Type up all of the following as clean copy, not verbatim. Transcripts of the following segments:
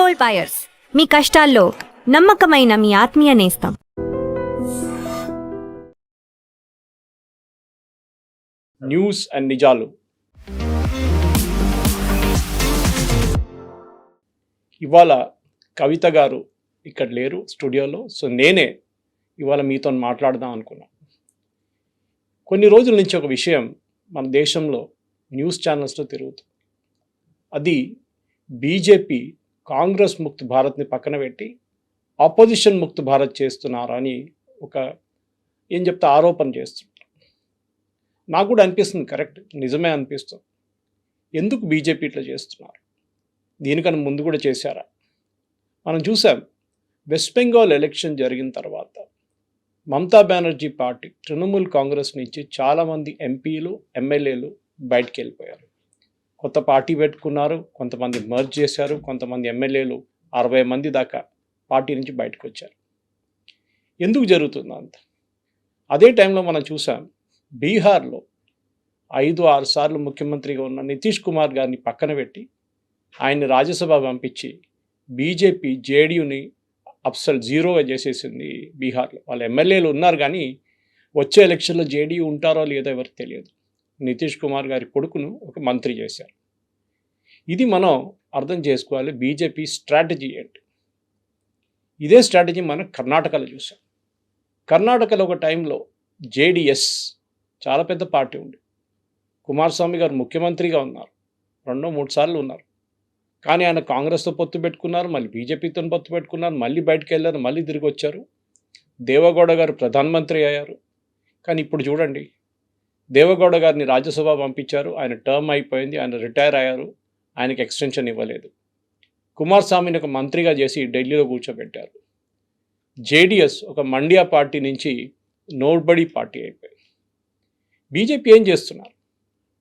Gold buyers, మీ కష్టాల్లో నమ్మకమైన మీ ఆత్మీయ నేస్తం. న్యూస్ అండ్ నిజాలు. ఇవాళ కవిత గారు ఇక్కడ లేరు స్టూడియోలో, సో నేనే ఇవాళ మీతో మాట్లాడదాం అనుకున్నాను. కొన్ని రోజుల నుంచి ఒక విషయం మన దేశంలో న్యూస్ ఛానల్స్లో తిరుగుతుంది. అది బీజేపీ కాంగ్రెస్ ముక్త్ భారత్ని పక్కన పెట్టి ఆపోజిషన్ ముక్త్ భారత్ చేస్తున్నారని ఒక ఆరోపణ చేస్తున్నారు. నాకు కూడా అనిపిస్తుంది, కరెక్ట్, నిజమే అనిపిస్తుంది. ఎందుకు బీజేపీ ఇట్లా చేస్తున్నారు? దీనికన్నా ముందు కూడా చేశారా? మనం చూసాం, వెస్ట్ బెంగాల్ ఎలక్షన్ జరిగిన తర్వాత మమతా బెనర్జీ పార్టీ తృణమూల్ కాంగ్రెస్ నుంచి చాలామంది ఎంపీలు ఎమ్మెల్యేలు బయటికి వెళ్ళిపోయారు. కొత్త పార్టీ పెట్టుకున్నారు, కొంతమంది మర్జ్ చేశారు, కొంతమంది ఎమ్మెల్యేలు 60 మంది దాకా పార్టీ నుంచి బయటకు వచ్చారు. ఎందుకు జరుగుతుంది అంత? అదే టైంలో మనం చూసాం, బీహార్లో 5-6 సార్లు ముఖ్యమంత్రిగా ఉన్న నితీష్ కుమార్ గారిని పక్కన పెట్టి ఆయన్ని రాజ్యసభ పంపించి బీజేపీ జేడీయూని అప్సల్ జీరోగా చేసేసింది బీహార్లో. వాళ్ళ ఎమ్మెల్యేలు ఉన్నారు, కానీ వచ్చే ఎలక్షన్లో జేడీయూ ఉంటారో లేదో ఎవరికి తెలియదు. నితీష్ కుమార్ గారి కొడుకును ఒక మంత్రి చేశారు. ఇది మనం అర్థం చేసుకోవాలి, బీజేపీ స్ట్రాటజీ ఏంటి. ఇదే స్ట్రాటజీ మనం కర్ణాటకలో చూసాం. కర్ణాటకలో ఒక టైంలో జేడీఎస్ చాలా పెద్ద పార్టీ ఉంది. కుమారస్వామి గారు ముఖ్యమంత్రిగా ఉన్నారు, 2-3 సార్లు ఉన్నారు. కానీ ఆయన కాంగ్రెస్తో పొత్తు పెట్టుకున్నారు, మళ్ళీ బీజేపీతో పొత్తు పెట్టుకున్నారు, మళ్ళీ బయటకు వెళ్ళారు, మళ్ళీ తిరిగి వచ్చారు. దేవగౌడ గారు ప్రధానమంత్రి అయ్యారు. కానీ ఇప్పుడు చూడండి, దేవగౌడ గారిని రాజ్యసభ పంపించారు, ఆయన టర్మ్ అయిపోయింది, ఆయన రిటైర్ అయ్యారు, ఆయనకి ఎక్స్టెన్షన్ ఇవ్వలేదు. కుమారస్వామిని ఒక మంత్రిగా చేసి ఢిల్లీలో కూర్చోబెట్టారు. జేడీఎస్ ఒక మండ్యా పార్టీ నుంచి నోబడీ పార్టీ అయిపోయింది. బీజేపీ ఏం చేస్తున్నారు?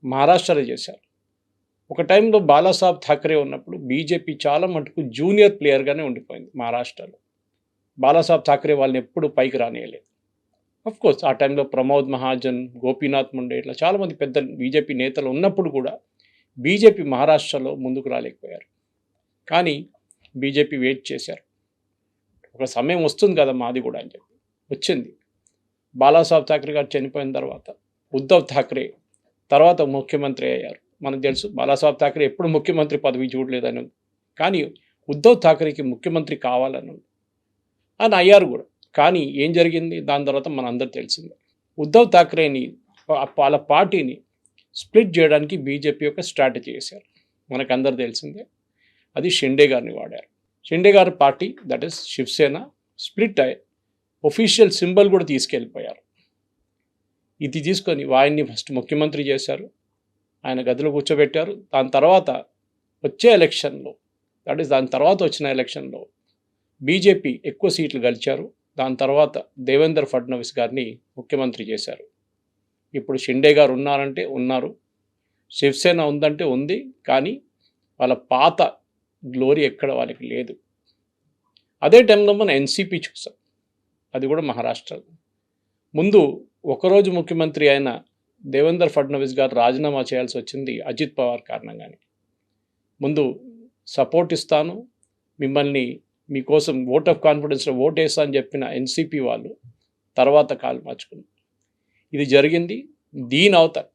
మహారాష్ట్రలో చేశారు. ఒక టైంలో బాలాసాహెబ్ ఠాకరే ఉన్నప్పుడు బీజేపీ చాలా మటుకు జూనియర్ ప్లేయర్గానే ఉండిపోయింది మహారాష్ట్రలో. బాలాసాహెబ్ ఠాకరే వాళ్ళని ఎప్పుడు పైకి రానియలేదు. కోర్స్ ఆ టైంలో ప్రమోద్ మహాజన్, గోపీనాథ్ ముండే, ఇట్లా చాలామంది పెద్ద బీజేపీ నేతలు ఉన్నప్పుడు కూడా బీజేపీ మహారాష్ట్రలో ముందుకు రాలేకపోయారు. కానీ బీజేపీ వెయిట్ చేశారు, ఒక సమయం వస్తుంది కదా మాది కూడా అని చెప్పి వచ్చింది. బాలాసాహెబ్ ఠాకరే గారు చనిపోయిన తర్వాత ఉద్ధవ్ ఠాకరే తర్వాత ముఖ్యమంత్రి అయ్యారు. మనకు తెలుసు, బాలాసాహెబ్ ఠాకరే ఎప్పుడు ముఖ్యమంత్రి పదవి చూడలేదని, కానీ ఉద్ధవ్ ఠాకరేకి ముఖ్యమంత్రి కావాలని ఆయన అయ్యారు కూడా. కానీ ఏం జరిగింది దాని తర్వాత మన అందరూ తెలిసిందే. ఉద్ధవ్ ఠాకరేని వాళ్ళ పార్టీని స్ప్లిట్ చేయడానికి బీజేపీ ఒక స్ట్రాటజీ చేశారు, మనకందరూ తెలిసిందే. అది షిండే గారిని వాడారు. షిండే గారి party, that is Shiv Sena, split అయ్యి ఒఫీషియల్ సింబల్ కూడా తీసుకెళ్ళిపోయారు. ఇది తీసుకొని ఆయన్ని ఫస్ట్ ముఖ్యమంత్రి చేశారు, ఆయన గదిలో కూర్చోబెట్టారు. దాని తర్వాత వచ్చే ఎలక్షన్లో, దట్ ఈస్ దాని తర్వాత వచ్చిన ఎలక్షన్లో బీజేపీ ఎక్కువ సీట్లు గెలిచారు. దాని తర్వాత దేవేంద్ర ఫడ్నవీస్ గారిని ముఖ్యమంత్రి చేశారు. ఇప్పుడు షిండే గారు ఉన్నారంటే ఉన్నారు, శివసేన ఉందంటే ఉంది, కానీ వాళ్ళ పాత గ్లోరీ ఎక్కడ వాళ్ళకి లేదు. అదే టైంలో మనం ఎన్సీపీ చూసాం, అది కూడా మహారాష్ట్రలో. ముందు ఒకరోజు ముఖ్యమంత్రి అయిన దేవేంద్ర ఫడ్నవీస్ గారు రాజీనామా చేయాల్సి వచ్చింది అజిత్ పవార్ కారణంగానే. ముందు సపోర్ట్ ఇస్తాను, మిమ్మల్ని మీకోసం ఓట్ ఆఫ్ కాన్ఫిడెన్స్లో ఓట్ వేస్తా అని చెప్పిన ఎన్సీపీ వాళ్ళు తర్వాత కాలు మార్చుకున్నారు. ఇది జరిగింది. దీని అవతల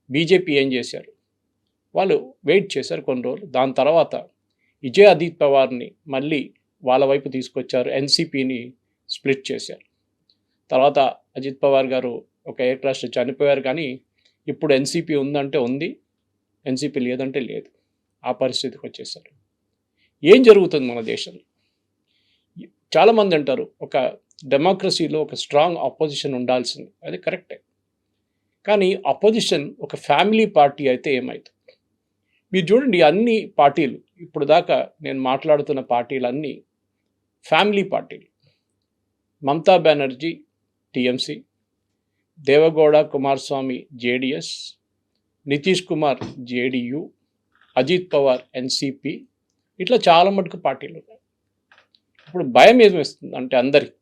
బీజేపీ ఏం చేశారు? వాళ్ళు వెయిట్ చేశారు కొన్ని రోజులు. దాని తర్వాత విజయ్ అజిత్ పవార్ని మళ్ళీ వాళ్ళ వైపు తీసుకొచ్చారు, ఎన్సీపీని స్ప్లిట్ చేశారు. తర్వాత అజిత్ పవార్ గారు ఒక ఎయిర్ క్రాష్లో చనిపోయారు. కానీ ఇప్పుడు ఎన్సీపీ ఉందంటే ఉంది, ఎన్సీపీ లేదంటే లేదు, ఆ పరిస్థితికి వచ్చేసారు. ఏం జరుగుతుంది మన దేశంలో? చాలామంది అంటారు, ఒక డెమోక్రసీలో ఒక స్ట్రాంగ్ అపోజిషన్ ఉండాల్సింది, అది కరెక్టే. కానీ అపోజిషన్ ఒక ఫ్యామిలీ పార్టీ అయితే ఏమవుతుంది? మీరు చూడండి, అన్ని పార్టీలు ఇప్పుడు దాకా నేను మాట్లాడుతున్న పార్టీలన్నీ ఫ్యామిలీ పార్టీలు. Mamata Banerjee TMC, Deve Gowda Kumaraswamy JDS, Nitish Kumar JDU, Ajit Pawar NCP, ఇట్లా చాలా మటుకు పార్టీలు ఉన్నాయి. ఇప్పుడు భయం ఏమేస్తుంది అంటే అందరికి,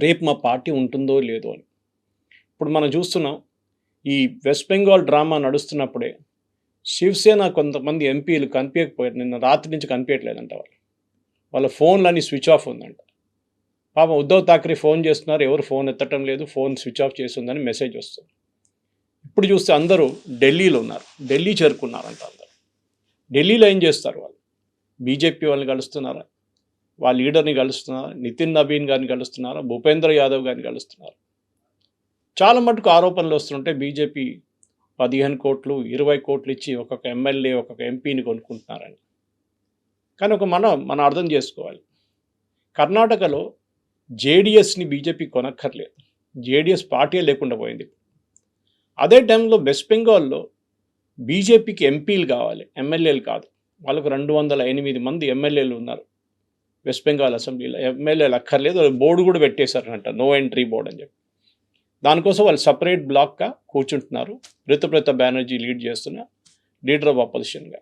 రేపు మా పార్టీ ఉంటుందో లేదో అని. ఇప్పుడు మనం చూస్తున్నాం, ఈ వెస్ట్ బెంగాల్ డ్రామా నడుస్తున్నప్పుడే శివసేన కొంతమంది ఎంపీలు కనిపించకపోయారు, నిన్న రాత్రి నుంచి కనిపించట్లేదంట వాళ్ళు. వాళ్ళ ఫోన్లన్నీ స్విచ్ ఆఫ్ ఉందంట. పాపం ఉద్ధవ్ థాక్రే ఫోన్ చేస్తున్నారు, ఎవరు ఫోన్ ఎత్తటం లేదు, ఫోన్ స్విచ్ ఆఫ్ చేస్తుందని మెసేజ్ వస్తుంది. ఇప్పుడు చూస్తే అందరూ ఢిల్లీలో ఉన్నారు, ఢిల్లీ చేరుకున్నారంట అందరూ. ఢిల్లీలో ఏం చేస్తారు వాళ్ళు? బీజేపీ వాళ్ళని కలుస్తున్నారా, వాళ్ళ లీడర్ని కలుస్తున్నారా, నితిన్ నబీన్ గారిని కలుస్తున్నారా, భూపేంద్ర యాదవ్ గారిని కలుస్తున్నారు. చాలా మటుకు ఆరోపణలు వస్తుంటే బీజేపీ 15 కోట్లు 20 కోట్లు ఇచ్చి ఒక్కొక్క ఎమ్మెల్యే ఒక్కొక్క ఎంపీని కొనుక్కుంటున్నారని. కానీ మనం అర్థం చేసుకోవాలి, కర్ణాటకలో జేడిఎస్ని బీజేపీ కొనక్కర్లేదు, జేడిఎస్ పార్టీ లేకుండా పోయింది. అదే టైంలో వెస్ట్ బెంగాల్లో బీజేపీకి ఎంపీలు కావాలి, ఎమ్మెల్యేలు కాదు. వాళ్ళకు 208 మంది ఎమ్మెల్యేలు ఉన్నారు వెస్ట్ బెంగాల్ అసెంబ్లీలో. ఎమ్మెల్యేలు అక్కర్లేదు, బోర్డు కూడా పెట్టేశారనట, నో ఎంట్రీ బోర్డు అని చెప్పి. దానికోసం వాళ్ళు సపరేట్ బ్లాక్గా కూర్చుంటున్నారు, రితుప్రత బెనర్జీ లీడ్ చేస్తున్న లీడర్ ఆఫ్ అపోజిషన్గా.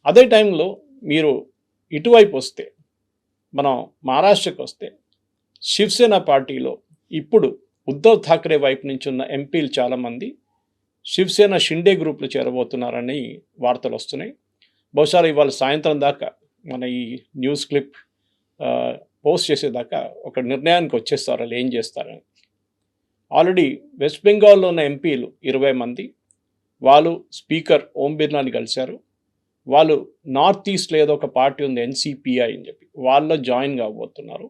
అదే టైంలో మీరు ఇటువైపు వస్తే, మనం మహారాష్ట్రకి వస్తే, శివసేన పార్టీలో ఇప్పుడు ఉద్ధవ్ థాక్రే వైపు నుంచి ఉన్న ఎంపీలు చాలామంది శివసేన షిండే గ్రూప్లో చేరబోతున్నారని వార్తలు వస్తున్నాయి. బహుశా ఇవాళ సాయంత్రం దాకా మన ఈ న్యూస్ క్లిప్ పోస్ట్ చేసేదాకా ఒక నిర్ణయానికి వచ్చేస్తారు వాళ్ళు ఏం చేస్తారని. ఆల్రెడీ వెస్ట్ బెంగాల్లో ఉన్న ఎంపీలు 20 మంది, వాళ్ళు స్పీకర్ ఓం బిర్లాని కలిశారు. వాళ్ళు నార్త్ ఈస్ట్లో ఏదో ఒక పార్టీ ఉంది ఎన్సిపిఐ అని చెప్పి, వాళ్ళలో జాయిన్ కాబోతున్నారు.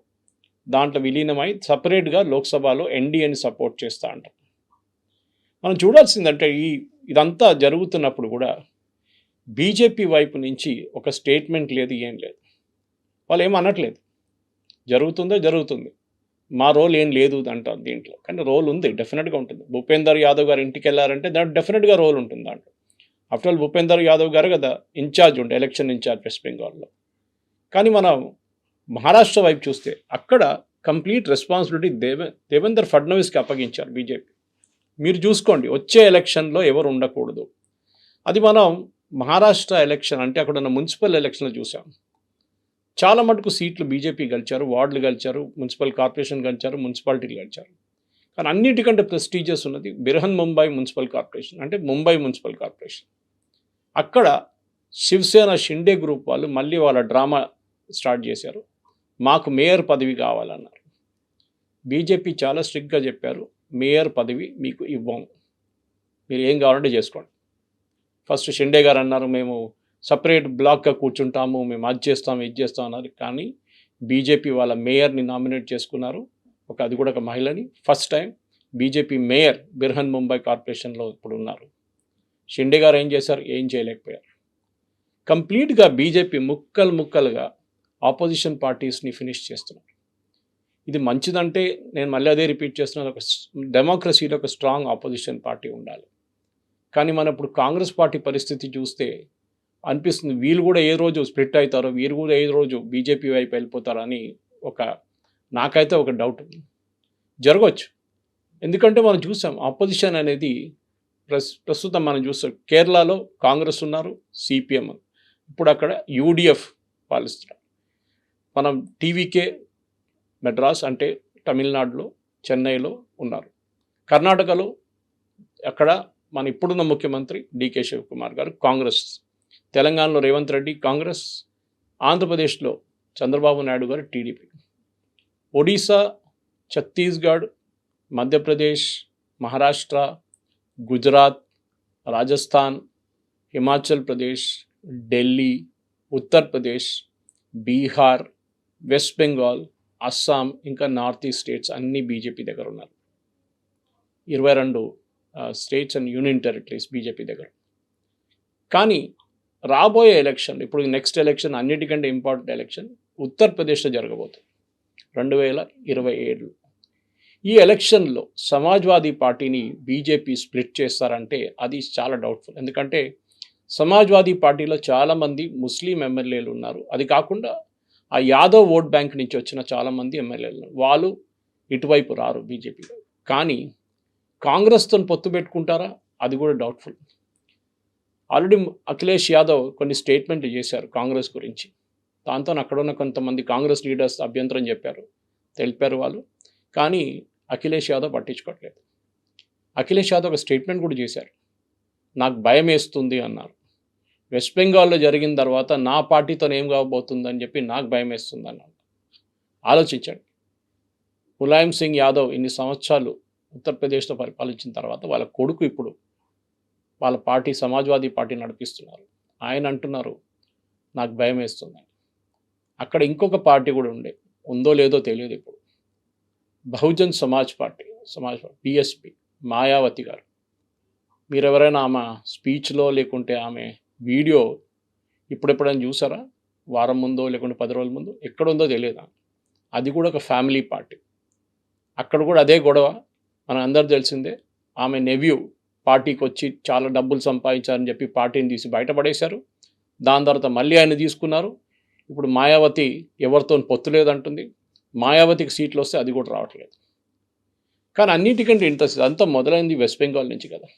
దాంట్లో విలీనమై సపరేట్గా లోక్సభలో ఎన్డీఏని సపోర్ట్ చేస్తూ అంటారు. మనం చూడాల్సిందంటే ఇదంతా జరుగుతున్నప్పుడు కూడా బీజేపీ వైపు నుంచి ఒక స్టేట్మెంట్ లేదు, ఏం లేదు. వాళ్ళు ఏమనట్లేదు, జరుగుతుంది, మా రోల్ ఏం లేదు అంటారు దీంట్లో. కానీ రోల్ ఉంది, డెఫినెట్గా ఉంటుంది. భూపేందర్ యాదవ్ గారు ఇంటికి వెళ్ళారంటే దాంట్లో డెఫినెట్గా రోల్ ఉంటుంది దాంట్లో. ఆఫ్టర్ ఆల్ భూపేందర్ యాదవ్ గారు కదా ఇన్ఛార్జ్ ఉండే, ఎలక్షన్ ఇన్ఛార్జ్ వెస్ట్ బెంగాల్లో. కానీ మనం మహారాష్ట్ర వైపు చూస్తే అక్కడ కంప్లీట్ రెస్పాన్సిబిలిటీ దేవేంద్ర ఫడ్నవీస్కి అప్పగించారు బీజేపీ. మీరు చూసుకోండి, వచ్చే ఎలక్షన్లో ఎవరు ఉండకూడదు. అది మనం మహారాష్ట్ర ఎలక్షన్ అంటే అక్కడ ఉన్న మున్సిపల్ ఎలక్షన్లో చూసాం. చాలా మటుకు సీట్లు బీజేపీ గెలిచారు, వార్డులు గెలిచారు, మున్సిపల్ కార్పొరేషన్ గెలిచారు, మున్సిపాలిటీలు గెలిచారు. కానీ అన్నిటికంటే ప్రెస్టీజియస్ ఉన్నది బిరహన్ ముంబై మున్సిపల్ కార్పొరేషన్, అంటే ముంబై మున్సిపల్ కార్పొరేషన్. అక్కడ శివసేన షిండే గ్రూప్ వాళ్ళు మళ్ళీ వాళ్ళ డ్రామా స్టార్ట్ చేశారు, మాకు మేయర్ పదవి కావాలన్నారు. బీజేపీ చాలా స్ట్రిక్ట్గా చెప్పారు, మేయర్ పదవి మీకు ఇవ్వము, మీరు ఏం కావాలంటే చేసుకోండి. ఫస్ట్ షిండే గారు అన్నారు, మేము సపరేట్ బ్లాక్గా కూర్చుంటాము, మేము అది చేస్తాం ఇది చేస్తాం అన్నారు. కానీ బీజేపీ వాళ్ళ మేయర్ని నామినేట్ చేసుకున్నారు, అది కూడా ఒక మహిళని. First time BJP mayor Brihan Mumbai కార్పొరేషన్లో ఇప్పుడు ఉన్నారు. షిండే గారు ఏం చేశారు? ఏం చేయలేకపోయారు. కంప్లీట్గా బీజేపీ ముక్కలుగా ఆపోజిషన్ పార్టీస్ని ఫినిష్ చేస్తున్నారు. ఇది మంచిదంటే నేను మళ్ళీ అదే రిపీట్ చేస్తున్నాను, ఒక డెమోక్రసీలో ఒక స్ట్రాంగ్ ఆపోజిషన్ పార్టీ ఉండాలి. కానీ మనం ఇప్పుడు కాంగ్రెస్ పార్టీ పరిస్థితి చూస్తే అనిపిస్తుంది, వీళ్ళు కూడా ఏ రోజు స్ప్లిట్ అవుతారో, వీరు కూడా ఏ రోజు బీజేపీ వైపు వెళ్ళిపోతారని నాకైతే ఒక డౌట్ జరగవచ్చు. ఎందుకంటే మనం చూసాం ఆపోజిషన్ అనేది ప్రస్తుతం మనం చూస్తాం, కేరళలో కాంగ్రెస్ ఉన్నారు, సిపిఎం, ఇప్పుడు అక్కడ యూడిఎఫ్ పాలిస్తున్నారు. మనం టీవీకే మెడ్రాస్ అంటే తమిళనాడులో చెన్నైలో ఉన్నారు. కర్ణాటకలో అక్కడ మన ఇప్పుడున్న ముఖ్యమంత్రి డికే శివకుమార్ గారు కాంగ్రెస్, తెలంగాణలో రేవంత్ రెడ్డి కాంగ్రెస్, ఆంధ్రప్రదేశ్లో చంద్రబాబు నాయుడు గారు టీడీపీ, ఒడిశా, ఛత్తీస్గఢ్, మధ్యప్రదేశ్, మహారాష్ట్ర, గుజరాత్, రాజస్థాన్, హిమాచల్ ప్రదేశ్, ఢిల్లీ, ఉత్తరప్రదేశ్, బీహార్, వెస్ట్ బెంగాల్, అస్సాం, ఇంకా నార్త్ ఈస్ట్ స్టేట్స్ అన్నీ బీజేపీ దగ్గర ఉన్నారు. 22 states and union territories BJP దగ్గర. కానీ రాబోయే ఎలక్షన్, ఇప్పుడు నెక్స్ట్ ఎలక్షన్ అన్నిటికంటే ఇంపార్టెంట్ ఎలక్షన్ ఉత్తరప్రదేశ్లో జరగబోతుంది 2027. ఈ ఎలక్షన్లో సమాజ్వాదీ పార్టీని బీజేపీ స్ప్లిట్ చేస్తారంటే అది చాలా డౌట్ఫుల్. ఎందుకంటే సమాజ్వాదీ పార్టీలో చాలామంది ముస్లిం ఎమ్మెల్యేలు ఉన్నారు. అది కాకుండా ఆ యాదవ్ ఓట్ బ్యాంక్ నుంచి వచ్చిన చాలామంది ఎమ్మెల్యేలు ఉన్నారు. వాళ్ళు ఇటువైపు రారు బీజేపీలో. కానీ కాంగ్రెస్తో పొత్తు పెట్టుకుంటారా? అది కూడా డౌట్ఫుల్. ఆల్రెడీ అఖిలేష్ యాదవ్ కొన్ని స్టేట్మెంట్లు చేశారు కాంగ్రెస్ గురించి. దాంతో అక్కడ ఉన్న కొంతమంది కాంగ్రెస్ లీడర్స్ అభ్యంతరం తెలిపారు వాళ్ళు. కానీ అఖిలేష్ యాదవ్ పట్టించుకోవట్లేదు. అఖిలేష్ యాదవ్ ఒక స్టేట్మెంట్ కూడా చేశారు, నాకు భయం వేస్తుంది అన్నారు. వెస్ట్ బెంగాల్లో జరిగిన తర్వాత నా పార్టీతో ఏం కాబోతుందని చెప్పి నాకు భయం వేస్తుంది అన్నాడు. ఆలోచించండి. ములాయం సింగ్ యాదవ్ ఇన్ని సంవత్సరాలు ఉత్తరప్రదేశ్లో పరిపాలించిన తర్వాత వాళ్ళ కొడుకు ఇప్పుడు వాళ్ళ పార్టీ సమాజ్వాదీ పార్టీ నడిపిస్తున్నారు. ఆయన అంటున్నారు నాకు భయం వేస్తుందని. అక్కడ ఇంకొక పార్టీ కూడా ఉందో లేదో తెలియదు ఇప్పుడు. బహుజన్ సమాజ్ పార్టీ బిఎస్పి మాయావతి గారు. మీరు ఎవరైనా ఆమె స్పీచ్లో లేకుంటే ఆమె వీడియో ఇప్పుడెప్పుడైనా చూసారా? వారం ముందో లేకుంటే 10 రోజుల ముందు ఎక్కడుందో తెలియదు. అది కూడా ఒక ఫ్యామిలీ పార్టీ. అక్కడ కూడా అదే గొడవ. మన అందరు తెలిసిందే. ఆమె నెవ్యూ పార్టీకి వచ్చి చాలా డబ్బులు సంపాదించారని చెప్పి పార్టీని తీసి బయటపడేశారు. దాని తర్వాత మళ్ళీ ఆయన తీసుకున్నారు. ఇప్పుడు మాయావతి ఎవరితో పొత్తు లేదంటుంది. మాయావతికి సీట్లు వస్తే అది కూడా రావట్లేదు. కానీ అన్నిటికంటే ఇంట్రెస్ట్ అంతా మొదలైంది వెస్ట్ బెంగాల్ నుంచి కదా.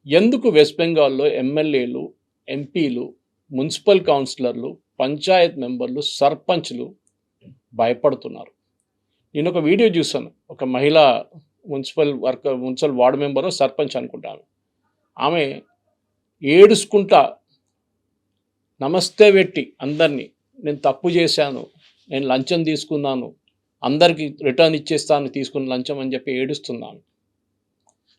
ఎందుకు వెస్ట్ బెంగాల్లో ఎమ్మెల్యేలు, ఎంపీలు, మున్సిపల్ కౌన్సిలర్లు, పంచాయత్ మెంబర్లు, సర్పంచ్లు భయపడుతున్నారు? నేను ఒక వీడియో చూసాను. ఒక మహిళా మున్సిపల్ వార్డు మెంబరు, సర్పంచ్ అనుకుంటాను. ఆమె ఏడుచుకుంటా నమస్తే పెట్టి అందరినీ నేను తప్పు చేశాను, నేను లంచం తీసుకున్నాను, అందరికీ రిటర్న్ ఇచ్చేస్తాను తీసుకున్న లంచం అని చెప్పి ఏడుస్తున్నాను.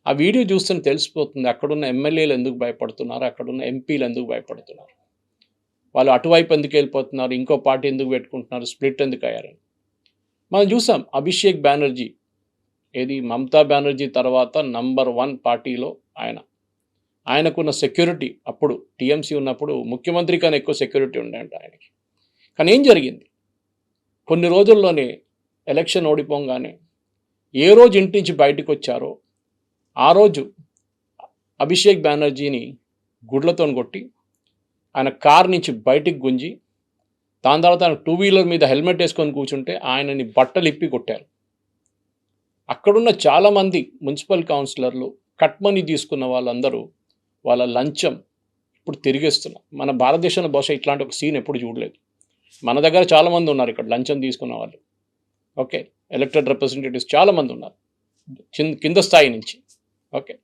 ఆ వీడియో చూస్తే తెలిసిపోతుంది అక్కడున్న ఎమ్మెల్యేలు ఎందుకు భయపడుతున్నారు, అక్కడున్న ఎంపీలు ఎందుకు భయపడుతున్నారు, వాళ్ళు అటువైపు ఎందుకు వెళ్ళిపోతున్నారు, ఇంకో పార్టీ ఎందుకు పెట్టుకుంటున్నారు, స్ప్లిట్ ఎందుకు అయ్యారని. మనం చూసాం అభిషేక్ బెనర్జీ, ఏది మమతా బెనర్జీ తర్వాత నంబర్ 1 పార్టీలో ఆయనకున్న సెక్యూరిటీ అప్పుడు టీఎంసీ ఉన్నప్పుడు ముఖ్యమంత్రి కన్నా ఎక్కువ సెక్యూరిటీ ఉండేంట ఆయనకి. కానీ ఏం జరిగింది? కొన్ని రోజుల్లోనే ఎలక్షన్ ఓడిపోగానే ఏ రోజు ఇంటి నుంచి బయటకు వచ్చారో ఆ రోజు అభిషేక్ బెనర్జీని గుడ్లతో కొట్టి ఆయన కార్ నుంచి బయటికి గుంజి దాని తర్వాత ఆయన 2 వీలర్ మీద హెల్మెట్ వేసుకొని కూర్చుంటే ఆయనని బట్టలు ఇప్పి కొట్టారు. అక్కడున్న చాలామంది మున్సిపల్ కౌన్సిలర్లు కట్ మనీ తీసుకున్న వాళ్ళందరూ వాళ్ళ లంచం ఇప్పుడు తిరిగేస్తున్నారు. మన భారతదేశంలో బహుశా ఇట్లాంటి ఒక సీన్ ఎప్పుడు చూడలేదు. మన దగ్గర చాలామంది ఉన్నారు ఇక్కడ లంచం తీసుకున్న వాళ్ళు. ఓకే, ఎలక్టెడ్ రిప్రజెంటేటివ్స్ చాలామంది ఉన్నారు కింద స్థాయి నుంచి. ఓకే,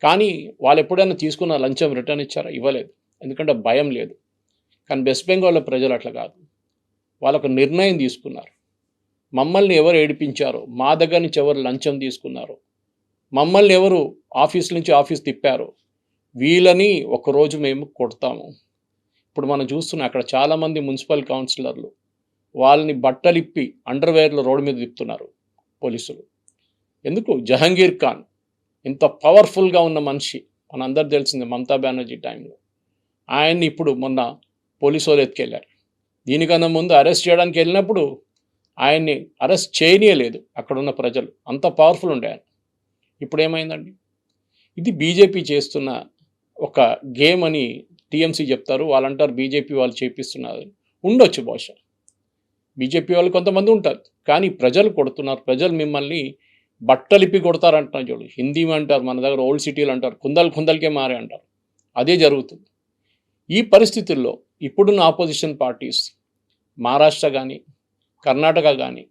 కానీ వాళ్ళు ఎప్పుడైనా తీసుకున్న లంచం రిటర్న్ ఇచ్చారా? ఇవ్వలేదు. ఎందుకంటే భయం లేదు. కానీ వెస్ట్ బెంగాల్లో ప్రజలు అట్లా కాదు. వాళ్ళకు నిర్ణయం తీసుకున్నారు. మమ్మల్ని ఎవరు ఏడిపించారో, మా దగ్గర నుంచి ఎవరు లంచం తీసుకున్నారో, మమ్మల్ని ఎవరు ఆఫీస్ నుంచి ఆఫీస్ తిప్పారో వీళ్ళని ఒకరోజు మేము కొడతాము. ఇప్పుడు మనం చూస్తున్నాం అక్కడ చాలామంది మున్సిపల్ కౌన్సిలర్లు వాళ్ళని బట్టలిప్పి అండర్వేర్లో రోడ్డు మీద తిప్పుతున్నారు పోలీసులు. ఎందుకు? జహంగీర్ ఖాన్ ఇంత పవర్ఫుల్గా ఉన్న మనిషి మనందరూ తెలిసింది మమతా బెనర్జీ టైంలో. ఆయన్ని ఇప్పుడు మొన్న పోలీసు వాళ్ళు ఎత్తుకెళ్ళారు. దీనికన్నా ముందు అరెస్ట్ చేయడానికి వెళ్ళినప్పుడు ఆయన్ని అరెస్ట్ చేయనీయలేదు అక్కడున్న ప్రజలు. అంత పవర్ఫుల్ ఉండే ఆయన. ఇప్పుడు ఏమైందండి? ఇది బీజేపీ చేస్తున్న ఒక గేమ్ అని టీఎంసీ చెప్తారు. వాళ్ళంటారు బీజేపీ వాళ్ళు చేపిస్తున్నారు. ఉండొచ్చు బహుశా బీజేపీ వాళ్ళు కొంతమంది ఉంటారు. కానీ ప్రజలు కొడుతున్నారు. ప్రజలు మిమ్మల్ని బట్టలిప్పి కొడతారంటున్నారు. చూడు, హిందీ అంటారు, మన దగ్గర ఓల్డ్ సిటీలు అంటారు, కుందల్కే మారే అంటారు. అదే జరుగుతుంది. ఈ పరిస్థితుల్లో ఇప్పుడున్న ఆపోజిషన్ పార్టీస్ మహారాష్ట్ర కానీ, కర్ణాటక కానీ,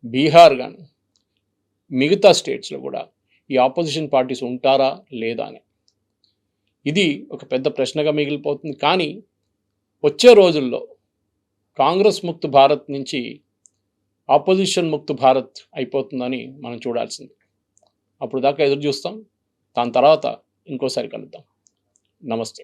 బీహార్ కానీ, మిగతా స్టేట్స్లో కూడా ఈ ఆపోజిషన్ పార్టీస్ ఉంటారా లేదా అని ఇది ఒక పెద్ద ప్రశ్నగా మిగిలిపోతుంది. కానీ వచ్చే రోజుల్లో కాంగ్రెస్ ముక్త్ భారత్ నుంచి ఆపోజిషన్ ముక్త్ భారత్ అయిపోతుందని మనం చూడాల్సింది. అప్పుడు దాకా ఎదురు చూస్తాం. దాని తర్వాత ఇంకోసారి కలుద్దాం. నమస్తే.